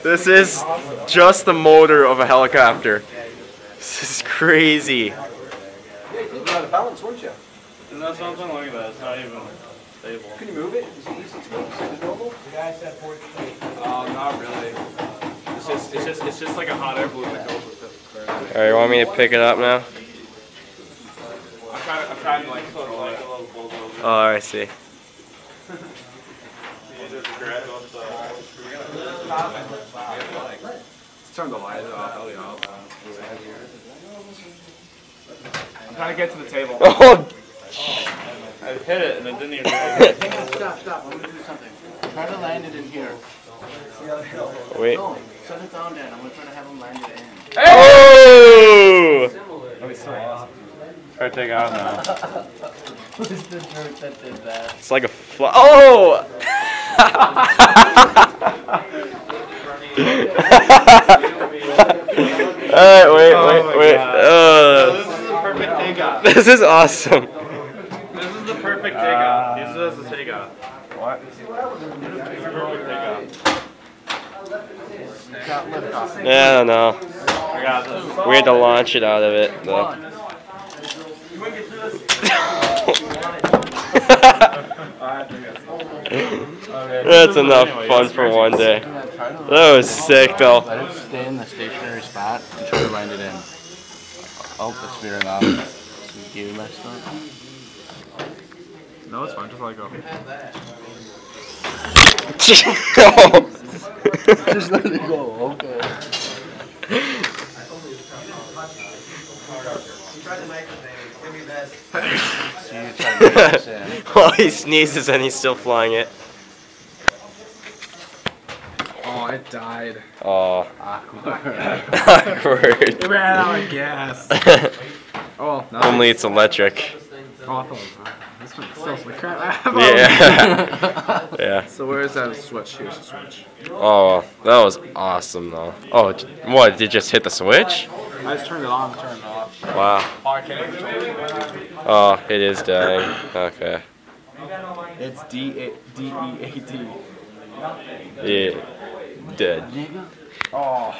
This is just the motor of a helicopter. This is crazy. Yeah, you'd be out of balance, wouldn't you? No, something like that. It's not even stable. Can you move it? Is it easy to move? Is it normal? The guy said 40 feet. Not really. It's just like a hot air balloon that goes with it. Alright, you want me to pick it up now? I'm trying to like sort of like a little bulldozer. Oh, I see. Let's turn the light off. I'm trying to get to the table. Oh! I hit it and it didn't even Stop. I'm going to do something. Try to land it in here. Wait. No, set it down, Dan. I'm going to try to have him land it in. Oh! Try to take out now. Who's the jerk that did that? It's like a oh! Alright, wait. This is the perfect takeoff. This is awesome. This is the perfect takeoff. Use it as a takeoff. What? This is the perfect takeoff. Yeah, I don't know. I got this. We had to launch it out of it, though. That's enough fun for one day. That was sick, though. Let it stay in the stationary spot and try to land it in. Oh, it's veering off. Is the gear messed up? No, it's fine. Just let it go. Just let it go, okay. Well, he sneezes and he's still flying it. Oh, it died. Oh. Awkward. Awkward. It ran out of gas. Oh, nice. Only it's electric. Oh, this one still some crap. Yeah. Yeah. So where is that switch? Here's the switch. Oh, that was awesome, though. Oh, what? Did you just hit the switch? I just turned it on, turned it off. Wow. Oh, I can't even control it. Oh, it is dying. Okay. It's D-E-A-D. Yeah. Dead. Oh.